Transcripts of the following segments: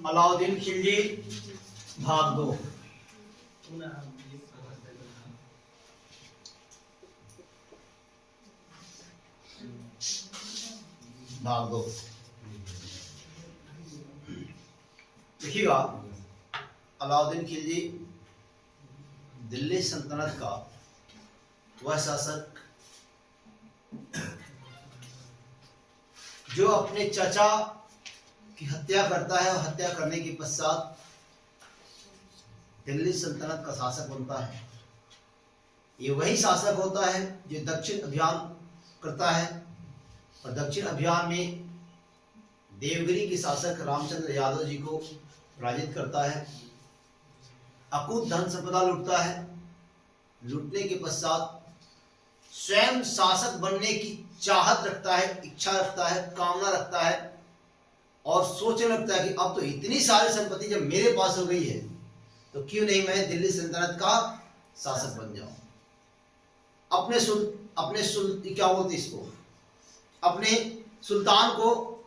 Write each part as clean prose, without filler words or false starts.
अलाउद्दीन खिलजी भाग 2। भाग 2 देखिएगा। अलाउद्दीन खिलजी दिल्ली सल्तनत का वह शासक जो अपने चाचा की हत्या करता है और हत्या करने के पश्चात दिल्ली सल्तनत का शासक बनता है। ये वही शासक होता है जो दक्षिण अभियान करता है और दक्षिण अभियान में देवगिरी के शासक रामचंद्र यादव जी को पराजित करता है। अकूत धन संपदा लूटता है। लूटने के पश्चात स्वयं शासक बनने की चाहत रखता है, इच्छा रखता है, कामना रखता है और सोचने लगता है कि अब तो इतनी सारी संपत्ति जब मेरे पास हो गई है तो क्यों नहीं मैं दिल्ली सल्तनत का शासक बन जाऊं। क्या बोलते इसको, अपने सुल्तान को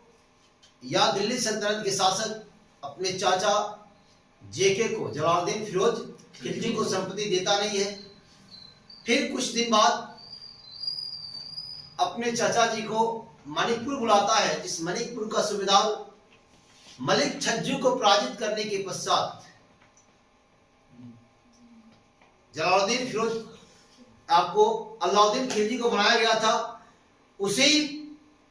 या दिल्ली सल्तनत के शासक अपने चाचा जेके को, जलालुद्दीन फिरोज खिलजी को संपत्ति देता नहीं है। फिर कुछ दिन बाद अपने चाचा जी को मणिपुर बुलाता है, जिस मणिपुर का सूबेदार मलिक छज्जू को पराजित करने के पश्चात जलालुद्दीन फिरोज आपको अलाउद्दीन खिलजी को बनाया गया था। उसी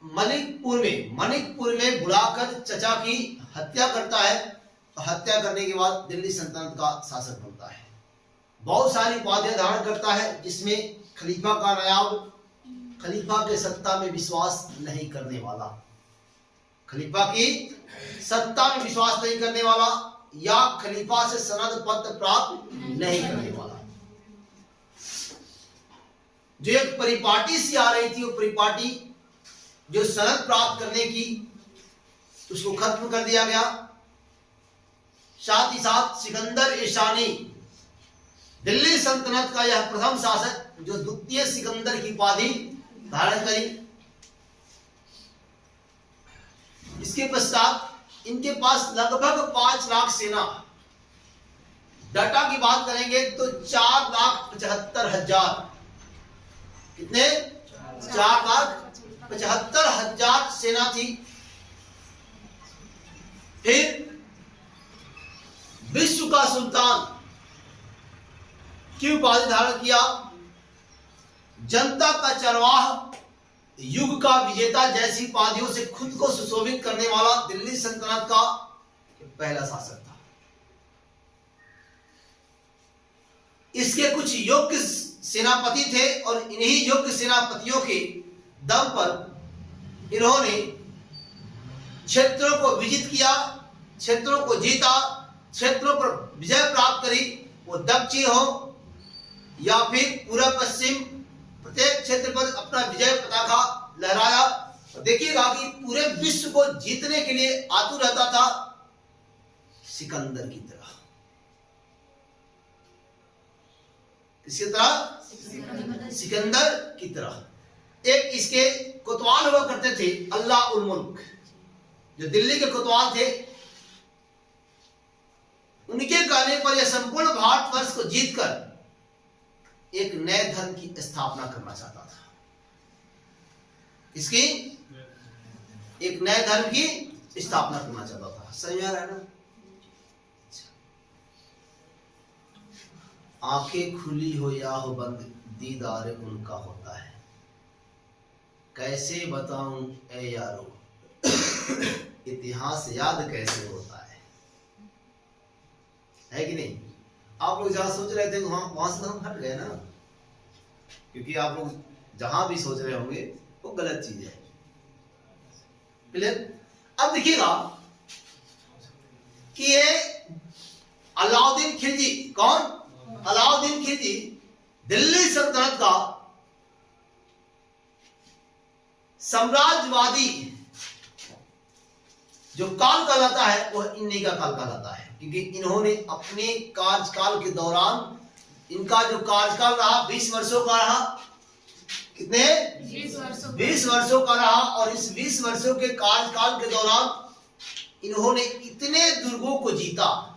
मणिपुर में बुलाकर चाचा की हत्या करता है। हत्या करने के बाद दिल्ली सल्तनत का शासक बनता है। बहुत सारी उपाधियां धारण करता है, जिसमें खलीफा का नायाब, खलीफा के सत्ता में विश्वास नहीं करने वाला, खलीफा की सत्ता में विश्वास नहीं करने वाला या खलीफा से सनद पत्र प्राप्त नहीं करने वाला। जो एक परिपाटी सी आ रही थी, वो परिपाटी जो सनद प्राप्त करने की, उसको खत्म कर दिया गया। साथ ही साथ सिकंदर ईशानी, दिल्ली सल्तनत का यह प्रथम शासक जो द्वितीय सिकंदर की उपाधि धारण करी। इसके पश्चात इनके पास लगभग 5 लाख सेना, डाटा की बात करेंगे तो 4,75,000, कितने 4,75,000 सेना थी। फिर विश्व का सुल्तान की उपाधि धारण किया, जनता का चरवाह, युग का विजेता जैसी उपाधियों से खुद को सुशोभित करने वाला दिल्ली सल्तनत का पहला शासक था। इसके कुछ योग्य सेनापति थे और इन्हीं योग्य सेनापतियों के दम पर इन्होंने क्षेत्रों को विजित किया, क्षेत्रों को जीता, क्षेत्रों पर विजय प्राप्त करी। वो दक्षिण हो या फिर पूर्व पश्चिम, प्रत्येक क्षेत्र पर अपना विजय पताका लहराया। देखिएगा कि पूरे विश्व को जीतने के लिए आतुर रहता था, सिकंदर की तरह। किसकी तरह? सिकंदर की तरह। एक इसके कोतवाल हुआ करते थे, अल्लाह उल मुल्क, जो दिल्ली के कोतवाल थे। उनके कहने पर यह संपूर्ण भारतवर्ष को जीतकर एक नए धर्म की स्थापना करना चाहता था। इसकी एक नए धर्म की स्थापना करना चाहता था। समझ आ रहा है ना? आंखें खुली हो या हो बंद, दीदार उनका होता है। कैसे बताऊं ए यारो, इतिहास याद कैसे होता है कि नहीं? आप लोग जहां सोच रहे थे वहां से हम हट गए ना, क्योंकि आप लोग जहां भी सोच रहे होंगे वो गलत चीज है। क्लियर? अब देखिएगा कि ये अलाउद्दीन खिलजी, कौन? अलाउद्दीन खिलजी दिल्ली सल्तनत का साम्राज्यवादी जो काल कहलाता है, वह इन्हीं का काल कहलाता है, क्योंकि इन्होंने अपने कार्यकाल के दौरान, इनका जो कार्यकाल रहा 20 वर्षों का रहा। कितने? 20 वर्षों का रहा। और इस 20 वर्षों के कार्यकाल के दौरान इन्होंने इतने दुर्गों को जीता।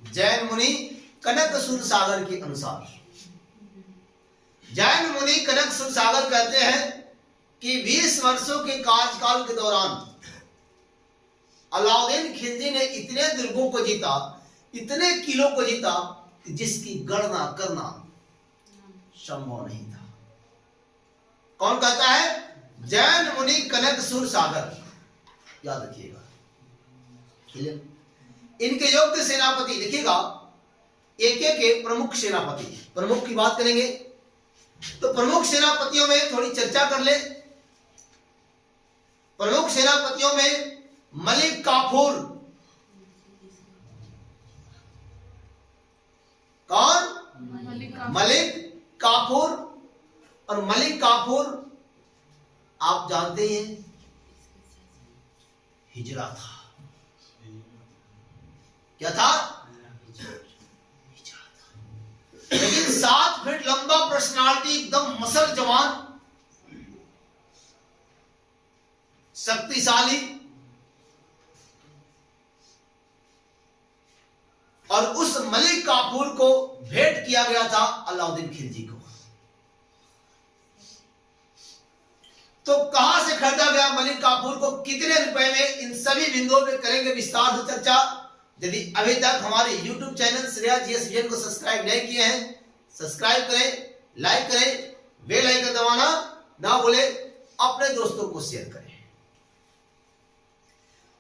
जैन मुनि कनक सूरसागर के अनुसार, जैन मुनि कनक सूरसागर कहते हैं कि 20 वर्षों के कार्यकाल के दौरान अलाउद्दीन खिलजी ने इतने दुर्गों को जीता, इतने किलों को जीता कि जिसकी गणना करना संभव नहीं था। कौन कहता है? जैन मुनि कनक सूरसागर, याद रखिएगा। इनके योग्य सेनापति लिखिएगा, एक एक के प्रमुख सेनापति। प्रमुख की बात करेंगे तो प्रमुख सेनापतियों में थोड़ी चर्चा कर ले। प्रमुख सेनापतियों में मलिक काफूर, कौन? मलिक काफूर। और मलिक काफूर आप जानते हैं हिजरा था। क्या था? हिजरा था। लेकिन 7 फीट लंबा पर्सनालिटी, एकदम मसल जवान, शक्तिशाली, और उस मलिक काफूर को भेंट किया गया था अलाउद्दीन खिलजी को। तो कहां से खरीदा गया मलिक काफूर को, कितने रुपए में, इन सभी बिंदुओं पे करेंगे विस्तार से चर्चा। यदि अभी तक हमारे YouTube channel Shreya GS vision को सब्सक्राइब नहीं किए हैं, सब्सक्राइब करें, लाइक करें, बेल आइकन दबाना ना भूले, अपने दोस्तों को शेयर करें।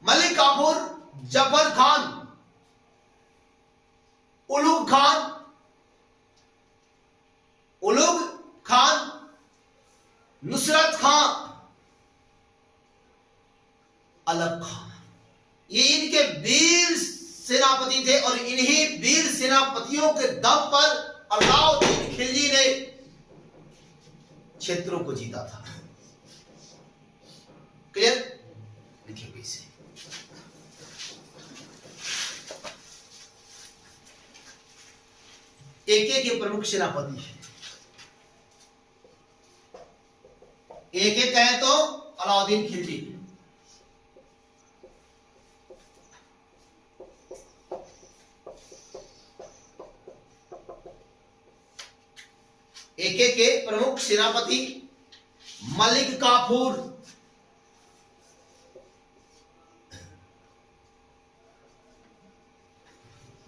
मलिक काफूर जफर खान, उलुग खान, नुसरत खान, अलग खान, ये इनके वीर सेनापति थे। और इन्हीं वीर सेनापतियों के दम पर अलाउद्दीन खिलजी ने क्षेत्रों को जीता था। क्लियर? लिखिए इसे। एक एक के प्रमुख सेनापति है। एक एक कहें तो अलाउद्दीन खिलजी, एक एक के प्रमुख सेनापति मलिक काफूर,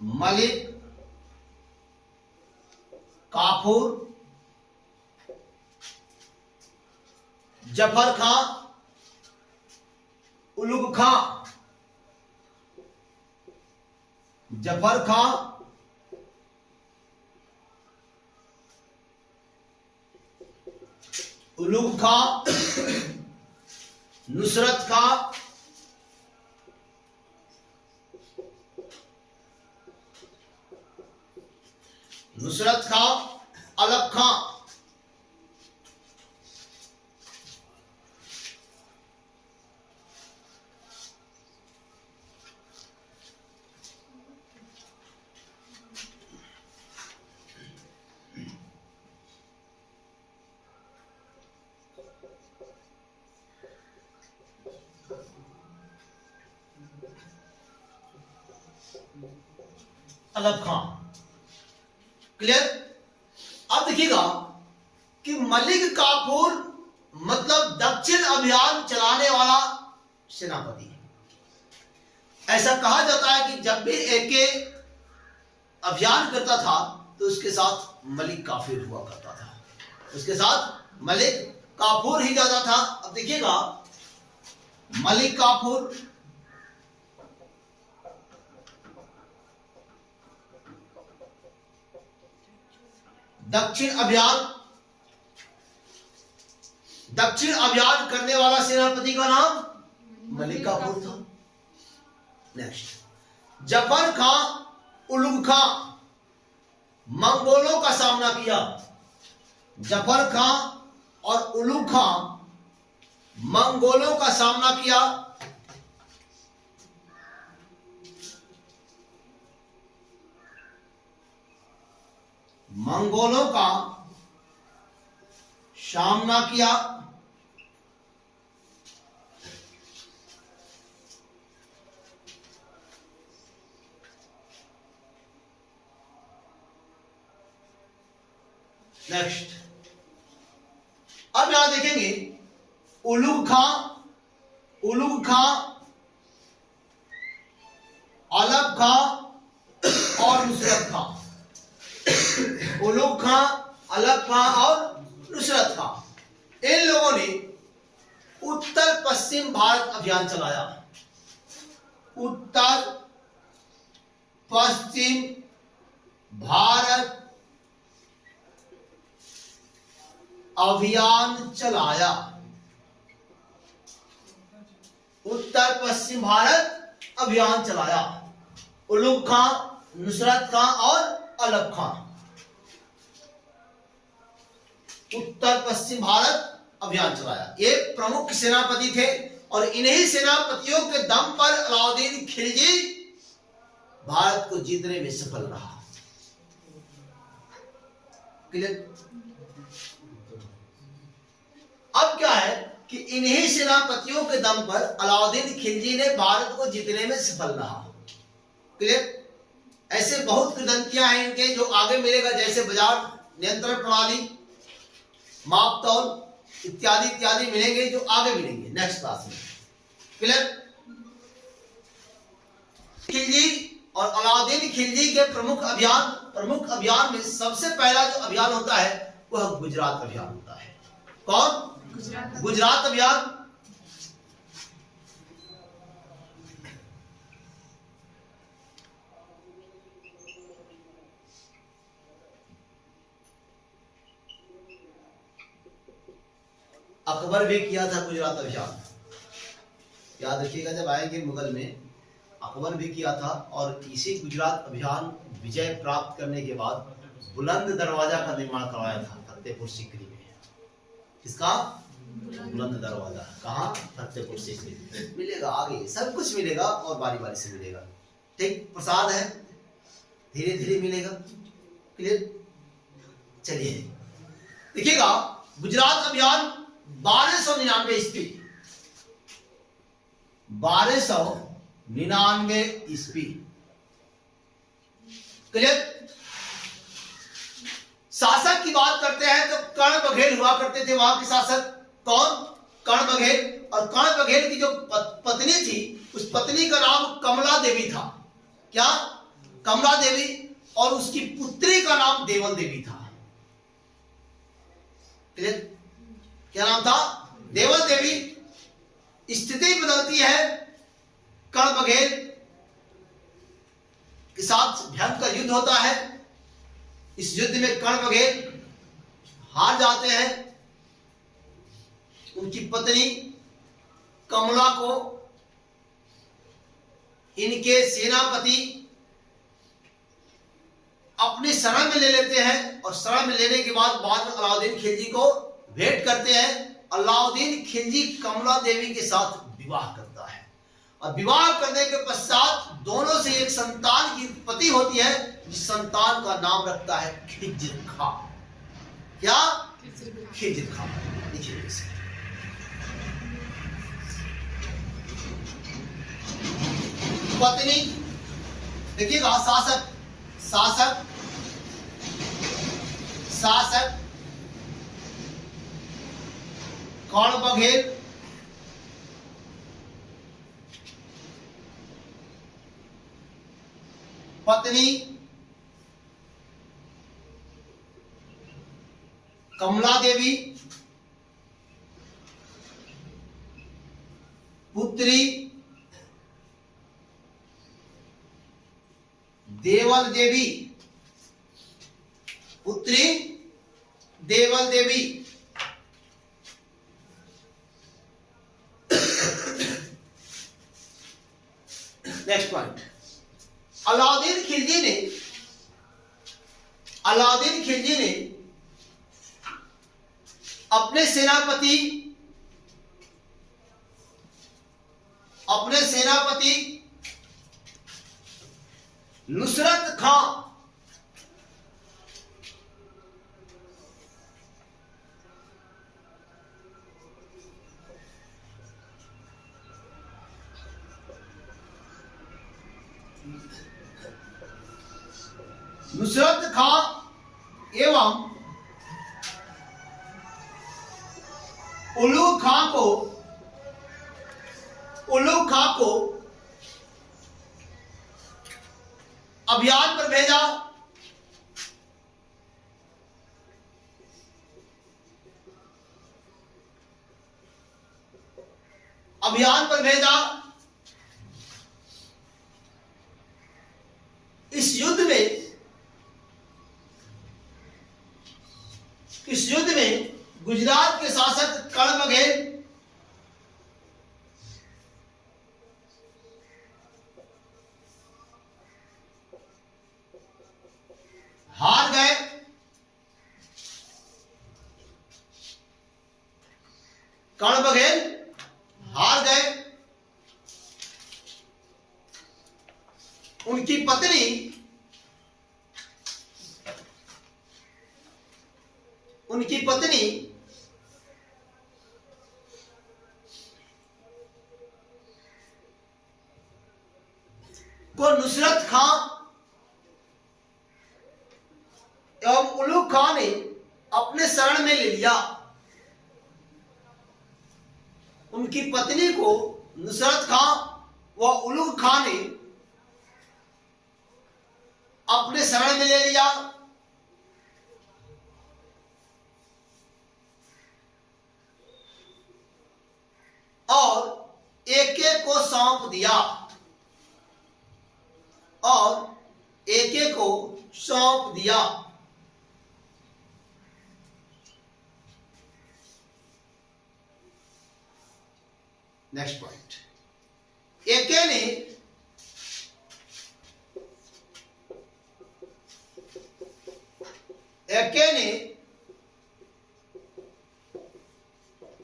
मलिक काफूर, जफर खां, उलुग खां, जफर खां, उलुग खां, नुसरत खां, नुसरत खां, अलग खां। अलग खां। क्लियर? अब देखिएगा कि मलिक काफूर मतलब दक्षिण अभियान चलाने वाला सेनापति। ऐसा कहा जाता है कि जब भी एके अभियान करता था तो उसके साथ मलिक काफूर हुआ करता था, उसके साथ मलिक काफूर ही जाता था। अब देखिएगा मलिक काफूर दक्षिण अभियान करने वाला सेनापति का नाम मलिक काफूर था। नेक्स्ट, जफर खां, उलुग खां, मंगोलों का सामना किया। जफर खां और उलुग खां मंगोलों का सामना किया। मंगोलों का सामना किया। नेक्स्ट, अब यहां देखेंगे उलूग खां, अलग खां और नुसरत खां। उलूग खां, अलग खां और नुसरत खां, इन लोगों ने उत्तर पश्चिम भारत अभियान चलाया। उत्तर पश्चिम भारत अभियान चलाया। उत्तर पश्चिम भारत अभियान चलाया। उलूग खां, नुसरत खां और अलग खां उत्तर पश्चिम भारत अभियान चलाया। ये प्रमुख सेनापति थे और इन्हीं सेनापतियों के दम पर अलाउद्दीन खिलजी भारत को जीतने में सफल रहा। क्लियर? अब क्या है कि इन्हीं सेनापतियों के दम पर अलाउद्दीन खिलजी ने भारत को जीतने में सफल रहा। क्लियर? ऐसे बहुत कृदंतियां हैं इनके जो आगे मिलेगा, जैसे बाजार नियंत्रण प्रणाली, मापतौल इत्यादि इत्यादि मिलेंगे जो आगे मिलेंगे नेक्स्ट क्लास में। क्लियर? खिलजी और अलाउद्दीन खिलजी के प्रमुख अभियान में सबसे पहला जो अभियान होता है वह गुजरात अभियान होता है। कौन? गुजरात अभियान। अकबर भी किया था गुजरात अभियान, याद रखिएगा, जब आएंगे मुगल में अकबर भी किया था। और इसी गुजरात अभियान विजय प्राप्त करने के बाद बुलंद दरवाजा का निर्माण करवाया था फतेहपुर सीकरी में। किसका? बुलंद दरवाजा। कहाँ? फतेहपुर सीकरी। मिलेगा आगे, सब कुछ मिलेगा और बारी बारी से मिलेगा। ठीक, प्रसाद है, धीरे धीरे मिलेगा। क्लियर? चलिए देखिएगा, गुजरात अभियान 1299 ईस्वी, 1299 ईस्वी। क्लियर? शासक की बात करते हैं तो कर्ण बघेल हुआ करते थे वहां के शासक। कौन? कर्ण बघेल। और कर्ण बघेल की जो पत्नी थी, उस पत्नी का नाम कमला देवी था। क्या? कमला देवी। और उसकी पुत्री का नाम देवल देवी था। क्लियर? क्या नाम था? देवल देवी। स्थिति बदलती है, कर्ण बघेल के साथ भयंकर युद्ध होता है। इस युद्ध में कर्ण बघेल हार जाते हैं। उनकी पत्नी कमला को इनके सेनापति अपने शरण में ले लेते हैं और शरण में लेने के बाद में अलाउद्दीन खिलजी को भेंट करते हैं। अलाउद्दीन खिलजी कमला देवी के साथ विवाह करता है और विवाह करने के पश्चात दोनों से एक संतान की उत्पत्ति होती है, जिस संतान का नाम रखता है खिज्र खां। क्या? खिज्र खां। देखिए इसे, पत्नी देखिएगा, शासक कर्ण बघेल, पत्नी कमला देवी, पुत्री देवल देवी, पुत्री देवल देवी। नेक्स्ट पॉइंट, अलाउद्दीन खिलजी ने अपने सेनापति नुसरत खां एवं उल्लू खां को अभियान पर भेजा। इस युद्ध में गुजरात के शासक कर्ण बघेल हार गए। कर्ण बघेल हार गए। उनकी पत्नी को नुसरत खां एवं उल्लू खां ने अपने शरण में ले लिया। उनकी पत्नी को नुसरत खां व उल्लू खां ने अपने शरण में ले लिया और एके को सौंप दिया। नेक्स्ट पॉइंट, एके ने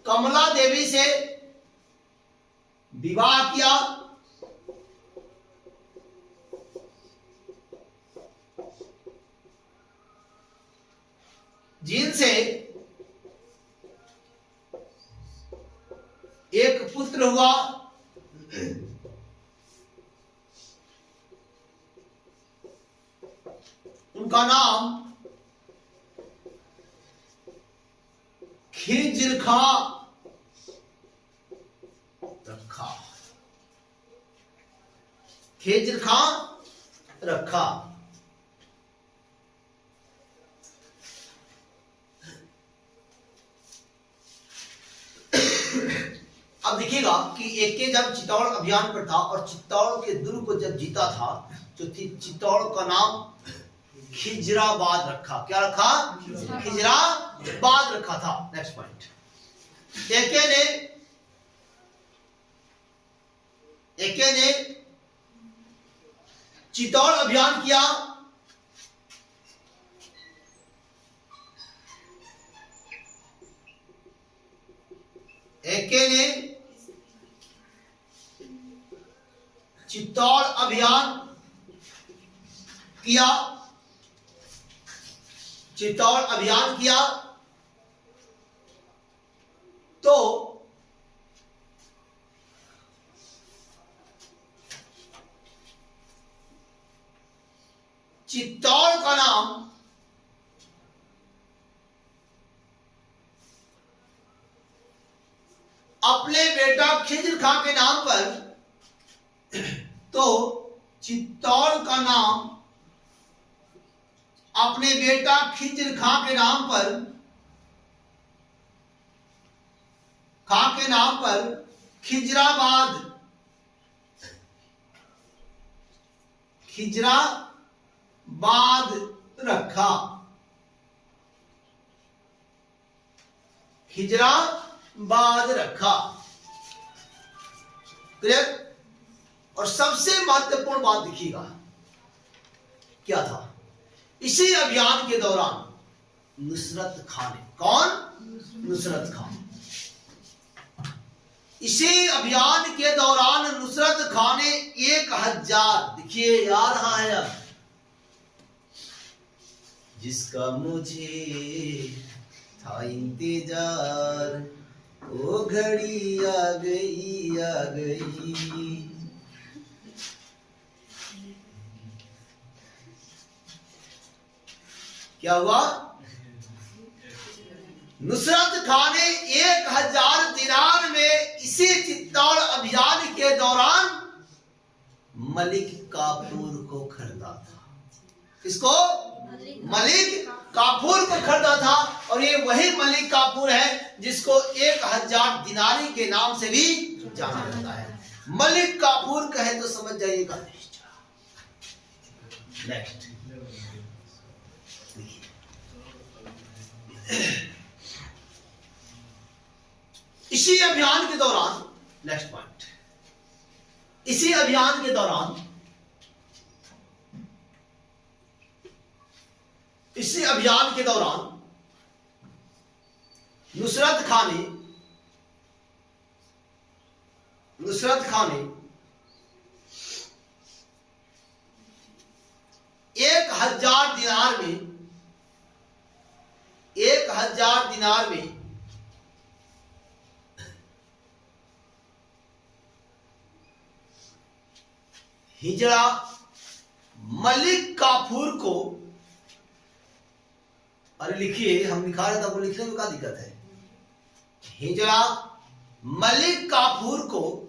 कमला देवी से विवाह किया। जिनसे एक पुत्र हुआ। उनका नाम खिज्र खां रखा। अब देखिएगा कि एके जब चित्तौड़ अभियान पर था और चित्तौड़ के दुर्ग को जब जीता था तो चित्तौड़ का नाम खिजराबाद रखा। क्या रखा? खिजराबाद रखा था। नेक्स्ट पॉइंट, एके ने चित्तौड़ अभियान किया। एके ने चित्तौड़ अभियान किया। तो चित्तौड़ का नाम अपने बेटा खिज्र खां के नाम पर, तो चित्तौड़ का नाम अपने बेटा खिज्र खां के नाम पर खिजराबाद रखा। क्लियर? और सबसे महत्वपूर्ण बात देखिएगा क्या था। इसी अभियान के दौरान नुसरत खां ने, कौन? नुसरत खां। इसी अभियान के दौरान नुसरत खां ने 1000, देखिए याद है अब, जिसका मुझे था इंतजार, वो घड़ी आ गई। क्या हुआ? नुसरत खान ने 1000 दिनार में इसी चित्तौड़ अभियान के दौरान मलिक काफूर को खरीदा था। किसको? मलिक काफूर को खरीदा था। और ये वही मलिक काफूर है जिसको 1000 दिनारी के नाम से भी जाना जाता है। मलिक काफूर कहे तो समझ जाइएगा। नेक्स्ट इसी अभियान के दौरान, नेक्स्ट पॉइंट, इसी अभियान के दौरान, इसी अभियान के दौरान नुसरत खान ने 1000 दिनार में 1000 दिनार में हिजड़ा मलिक काफूर को, अरे लिखिए, हम लिखा रहे थे, आपको लिखने में क्या दिक्कत है? हिजड़ा मलिक काफूर को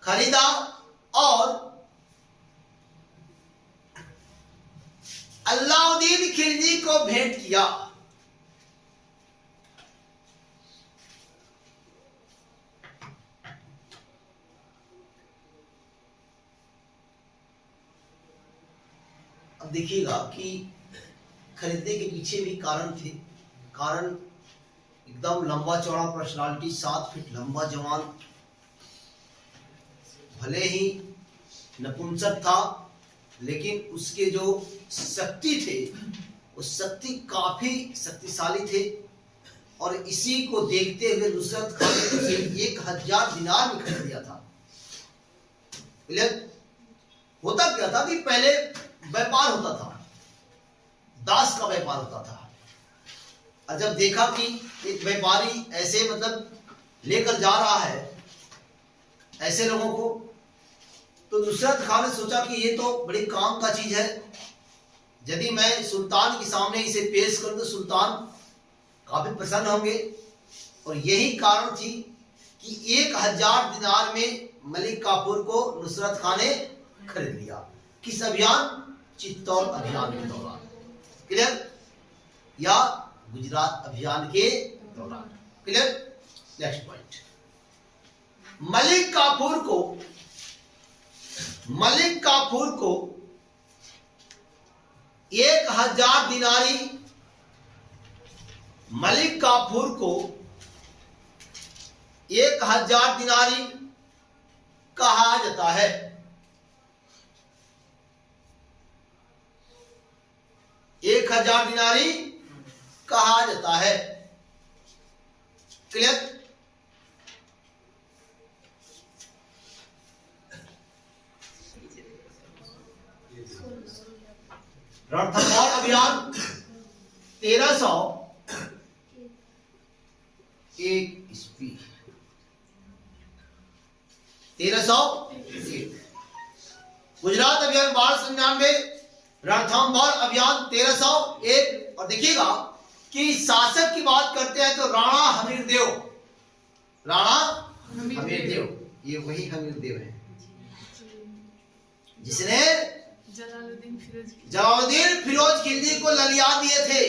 खरीदा और अलाउद्दीन खिलजी को भेंट किया। अब देखिएगा कि खरीदने के पीछे भी कारण थे। कारण एकदम लंबा चौड़ा पर्सनालिटी, 7 फीट लंबा जवान, भले ही नपुंसक था लेकिन उसके जो शक्ति थे वो शक्ति काफी शक्तिशाली थे। और इसी को देखते हुए नुसरत खान ने उसे 1000 दिनार में खरीद लिया था। होता क्या था कि पहले व्यापार होता था, दास का व्यापार होता था। और जब देखा कि एक व्यापारी ऐसे लेकर जा रहा है ऐसे लोगों को, तो नुसरत खान ने सोचा कि ये तो बड़ी काम का चीज है। यदि मैं सुल्तान के सामने इसे पेश करूं तो सुल्तान काफी प्रसन्न होंगे। और यही कारण थी कि 1000 दिनार में मलिक काफूर को नुसरत खान ने खरीद लिया। किस अभियान? चित्तौड़ अभियान के दौरान। क्लियर? या गुजरात अभियान के दौरान। Clear? Next point, Malik Kafur को 1000 दिनारी, मलिक काफूर को 1000 दिनारी कहा जाता है। एक 1000 दिनारी कहा जाता है। क्लियर? रणथंभौर अभियान 1301 ईस्वी, 1301। गुजरात अभियान 1299, रणथंभौर अभियान 1301। और देखिएगा कि शासक की बात करते हैं तो राणा हमीरदेव, ये वही हमीरदेव है जिसने जलालुद्दीन फिरोज खिलजी को ललिया दिए थे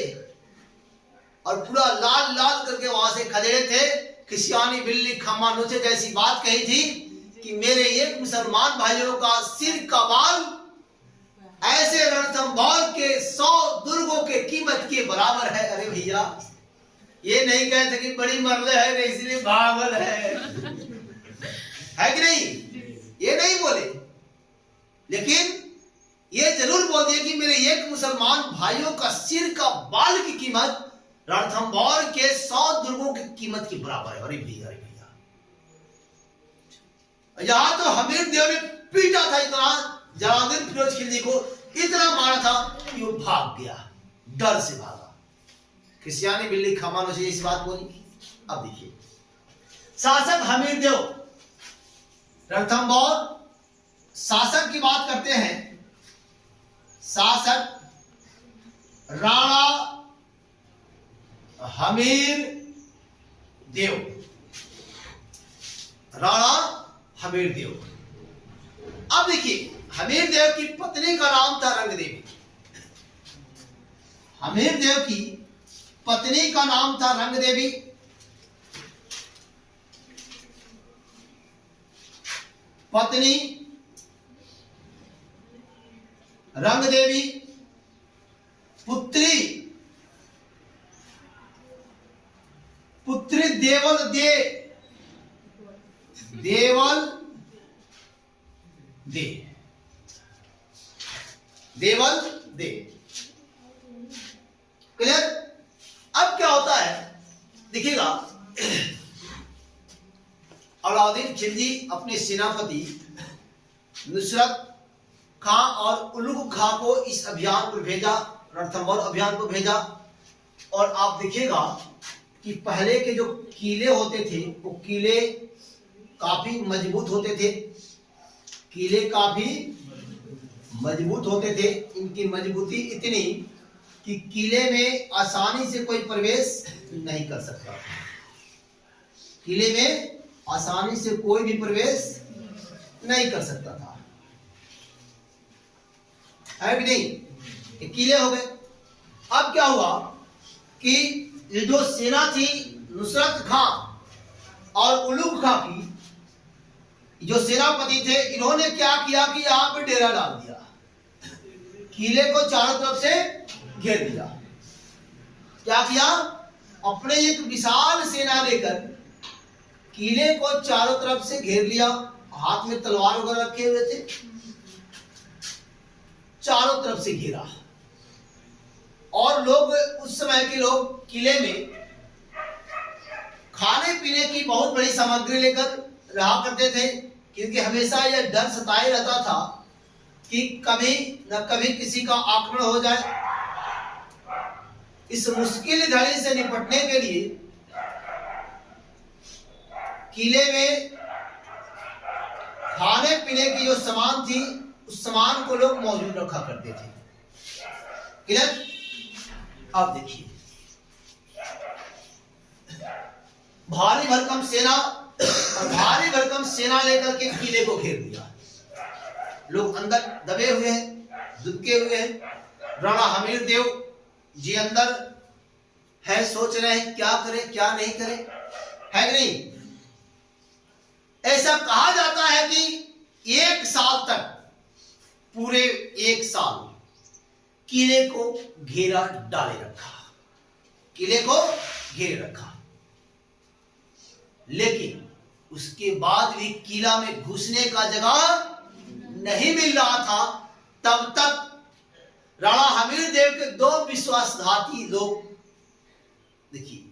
और पूरा लाल लाल करके वहां से खदेड़े थे। खिसियानी बिल्ली खम्मा नोचे जैसी बात कही थी कि मेरे एक मुसलमान भाइयों का सिर का बाल ऐसे रणथंभौर के 100 दुर्गों के कीमत के बराबर है। अरे भैया, ये नहीं कहते कि बड़ी मरले है इसलिए भागल है कि नहीं? ये नहीं बोले, लेकिन ये जरूर बोल दिया कि मेरे एक मुसलमान भाइयों का सिर का बाल की कीमत रणथंभौर के 100 दुर्गों की कीमत के बराबर है। अरे भैया, यहां तो हमीरदेव ने पीटा था इतना, जलालुद्दीन फिरोज खिलजी को इतना मारा था कि वो भाग गया, डर से भागा। खिसियानी बिल्ली खमानो से इस बात बोली। अब देखिए, शासक हमीरदेव रणथंभौर शासक की बात करते हैं। शासक राणा हमीर देव, राणा हमीर देव। अब देखिए, हमीर देव की पत्नी का नाम था रंग देवी। हमीर देव की पत्नी का नाम था रंग देवी। पत्नी रंग देवी, पुत्री देवल दे, देवल दे, देवल दे। क्लियर? अब क्या होता है देखिएगा, अलाउद्दीन खिलजी अपने सेनापति नुसरत खां और उलुग खां को इस अभियान पर भेजा, रणथंभौर अभियान पर भेजा। और आप देखिएगा कि पहले के जो किले होते थे वो किले काफी मजबूत होते थे, किले काफी मजबूत होते थे। इनकी मजबूती इतनी कि किले में आसानी से कोई प्रवेश नहीं कर सकता, किले में आसानी से कोई भी प्रवेश नहीं कर सकता था, है कि नहीं? ये किले हो गए। अब क्या हुआ कि ये जो सेना थी नुसरत खां और उलुग खां की, जो सेनापति थे, इन्होंने क्या किया कि यहां पे डेरा डाल दिया, किले को चारों तरफ से घेर दिया। क्या किया? अपने एक विशाल सेना लेकर किले को चारों तरफ से घेर लिया। हाथ में तलवार वगैरह रखे हुए थे, चारों तरफ से घेरा। और लोग, उस समय के लोग किले में खाने पीने की बहुत बड़ी सामग्री लेकर रहा करते थे, क्योंकि हमेशा यह डर सताए रहता था कि कभी न कभी किसी का आक्रमण हो जाए। इस मुश्किल घड़ी से निपटने के लिए किले में खाने पीने की जो सामान थी, उस सामान को लोग मौजूद रखा करते थे। क्लियर? अब देखिए, भारी भरकम सेना और भारी भरकम सेना लेकर के किले को घेर दिया। लोग अंदर दबे हुए हैं, दुबके हुए हैं। राणा हमीर देव जी अंदर है, सोच रहे हैं क्या करें क्या नहीं करें, है कि नहीं? ऐसा कहा जाता है कि 1 साल तक, पूरे 1 साल किले को घेरा डाले रखा, किले को घेरे रखा। लेकिन उसके बाद भी किला में घुसने का जगह नहीं मिल रहा था। तब तक राणा हमीर देव के 2 विश्वासघाती लोग, देखिए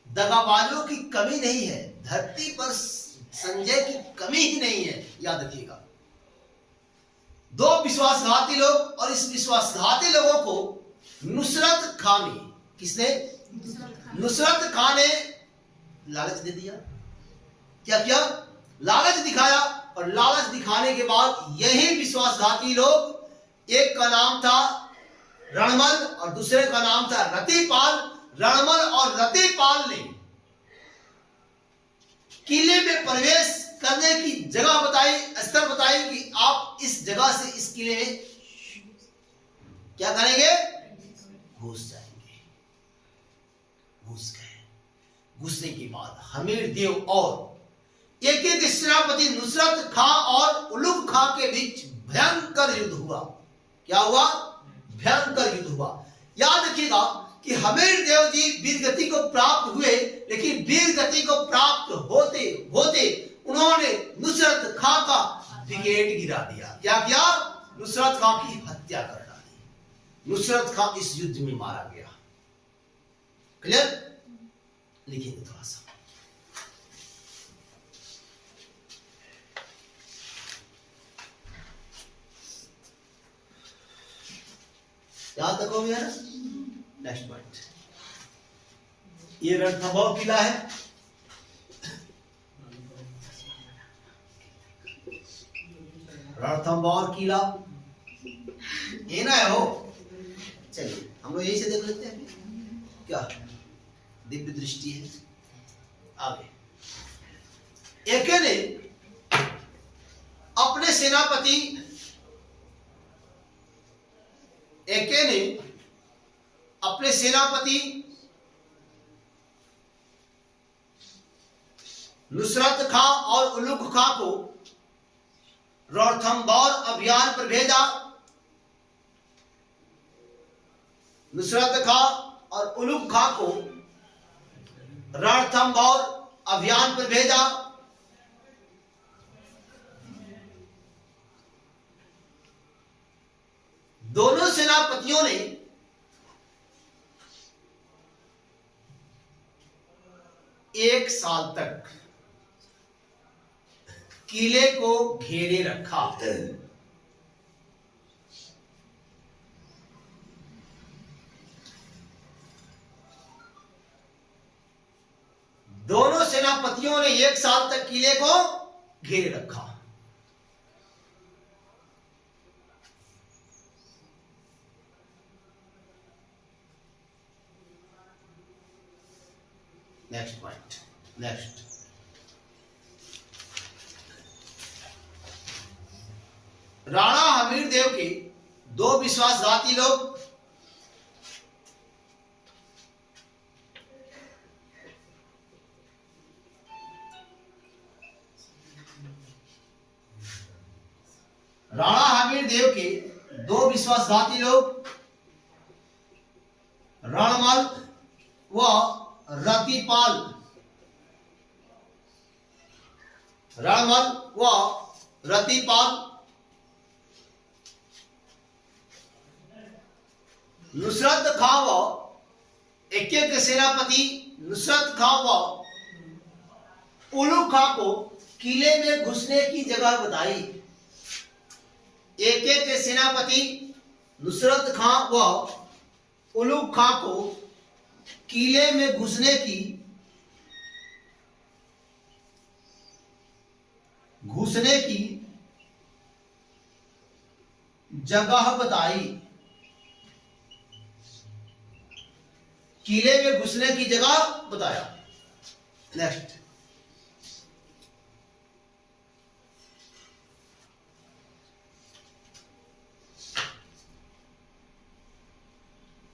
दगाबाजों की कमी नहीं है, धरती पर संजय की कमी ही नहीं है, याद रखिएगा। 2 विश्वासघाती लोग, और इस विश्वासघाती लोगों को नुसरत खां ने, किसने? नुसरत खां ने लालच दे दिया। क्या किया? लालच दिखाया। और लालच दिखाने के बाद यही विश्वासघाती लोग, एक का नाम था रणमल और दूसरे का नाम था रतिपाल, रणमल और रतिपाल ने किले में प्रवेश करने की जगह बताई, स्तर बताई कि आप इस जगह से इस किले में क्या करेंगे? घुस जाएंगे। घुस गए। घुसने के बाद हमीर देव और एक सेनापति नुसरत खां और उलुग खां के बीच भयंकर युद्ध हुआ। क्या हुआ? भयंकर युद्ध हुआ। याद रखिएगा कि हमीर देव जी वीर गति को प्राप्त हुए, लेकिन वीर गति को प्राप्त होते होते उन्होंने नुसरत खां का विकेट गिरा दिया। क्या किया? नुसरत खां की हत्या कर डाली। नुसरत खां इस युद्ध में मारा गया। क्लियर? लिखिए थोड़ा सा। यहां तक हो गया ना? नेक्स्ट पॉइंट, ये रणथंभौर किला है। रणथंभौर किला, ये ना है हो। चलिए हम लोग यही से देख लेते हैं क्या दिव्य दृष्टि है। आगे एके ने अपने सेनापति नुसरत खां और उलुग खां को रणथंभौर अभियान पर भेजा। नुसरत खां और उलुग खां को रणथंभौर अभियान पर भेजा। दोनों सेनापतियों ने एक साल तक किले को घेरे रखा। दोनों सेनापतियों ने एक साल तक किले को घेरे रखा। Next point, next Rana Hamirdev के दो विश्वासघाती लोग रणमल व रतिपाल, रणमल व रतिपाल नुसरत खां व एक सेनापति नुसरत खां व उलुग खां को किले में घुसने की जगह बताई। एक सेनापति नुसरत खां व उलुग खां को किले में घुसने की जगह बताई। किले में घुसने की जगह बताया। नेक्स्ट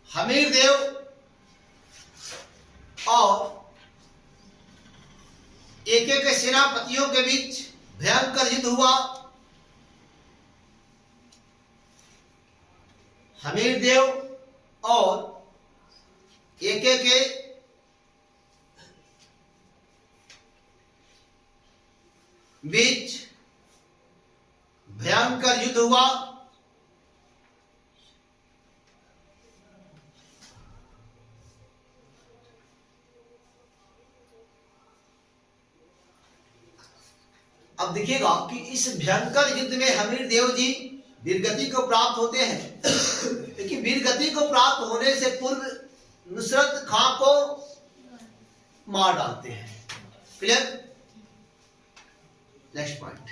हमीरदेव और एक सेनापतियों के बीच भयंकर युद्ध हुआ। हमीरदेव और एक बीच भयंकर युद्ध हुआ। अब देखिएगा कि इस भयंकर युद्ध में हमीरदेव जी वीरगति को प्राप्त होते हैं, लेकिन वीरगति को प्राप्त होने से पूर्व नुसरत खां को मार डालते हैं। क्लियर? नेक्स्ट पॉइंट,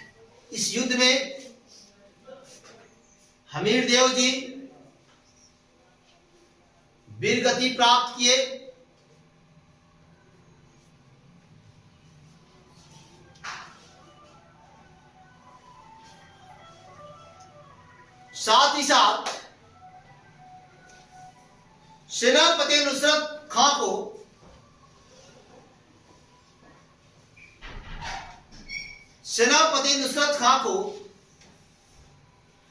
इस युद्ध में हमीरदेव जी वीरगति प्राप्त किए। साथ ही साथ सेनापति नुसरत खां को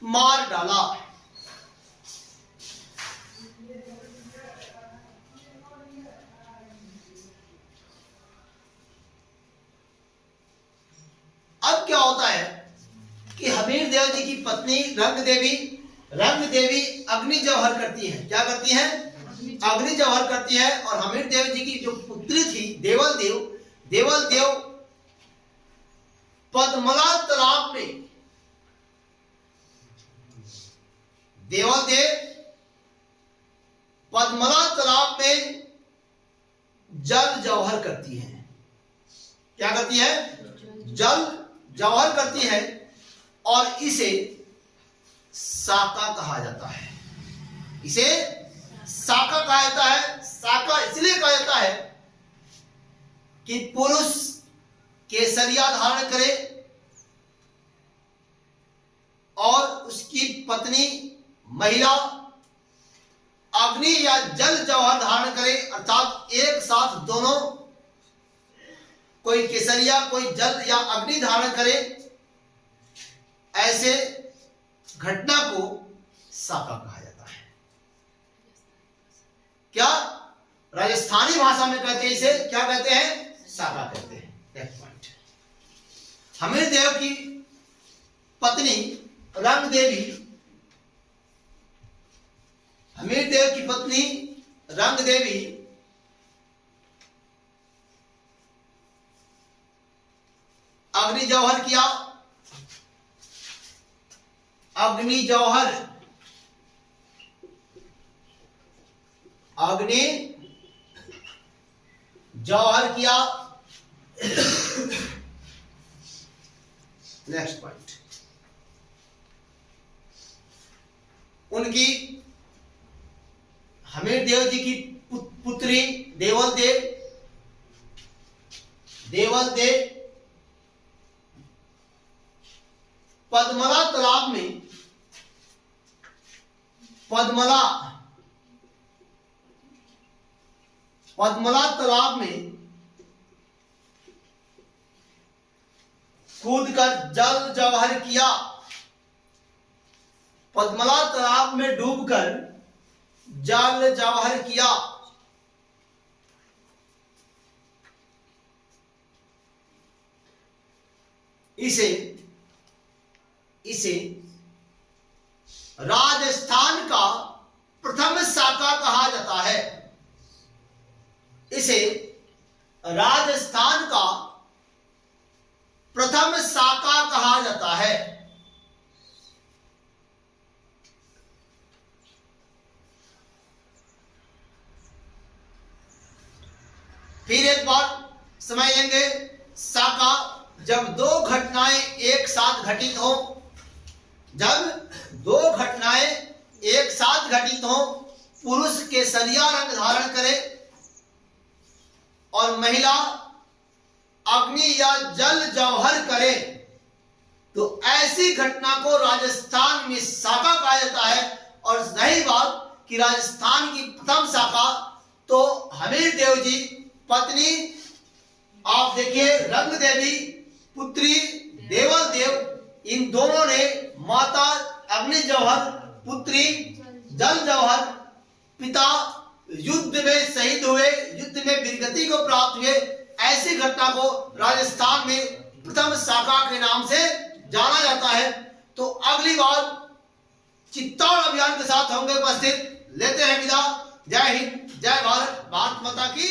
मार डाला। अब क्या होता है कि हमीरदेव जी की पत्नी रंग देवी अग्नि जौहर करती है। क्या करती है? अग्नि जौहर करती है। और हमीरदेव जी की जो पुत्री थी देवल देव पद्मला तालाब में जल जौहर करती है। क्या करती है? जल जौहर करती है। और इसे साका कहा जाता है। इसे साका कहा जाता है। साका इसलिए कहा जाता है कि पुरुष केसरिया धारण करे और उसकी पत्नी महिला अग्नि या जल जौहर धारण करे, अर्थात एक साथ दोनों, कोई केसरिया कोई जल या अग्नि धारण करे, ऐसे घटना को साका कहा जाता है। क्या राजस्थानी भाषा में कहते हैं, इसे क्या कहते हैं? साका कहते हैं। नेक्स्ट पॉइंट, हमीरदेव की पत्नी रंग देवी, हमीरदेव की पत्नी रंग देवी अग्नि जौहर किया। अग्नि जौहर, अग्नि जौहर किया। नेक्स्ट पॉइंट, उनकी हमीरदेव जी की पुत्री देवल देव पद्मला तालाब में, पद्मला तालाब में कूदकर जल जौहर किया। पद्मला तालाब में डूबकर जल जौहर किया। इसे राजस्थान का प्रथम साका कहा जाता है। इसे राजस्थान का प्रथम साका कहा जाता है। फिर एक बार समझ लेंगे, साका जब दो घटनाएं एक साथ घटित हो, जब दो घटनाएं एक साथ घटित हो, पुरुष केसरिया रंग धारण करे और महिला अग्नि या जल जौहर करे, तो ऐसी घटना को राजस्थान में साका कहा जाता है। और रही बात कि राजस्थान की प्रथम साका, तो हमीरदेव जी पत्नी आप देखिए रंग देवी, पुत्री देवल देव, इन दोनों ने माता अग्नि जौहर, पुत्री जल जौहर, पिता युद्ध में शहीद हुए, युद्ध में वीरगति को प्राप्त हुए। ऐसी घटना को राजस्थान में प्रथम साका के नाम से जाना जाता है। तो अगली बार चित्तौड़ अभियान के साथ होंगे उपस्थित। लेते हैं विदा। जय हिंद, जय भारत, भारत माता की।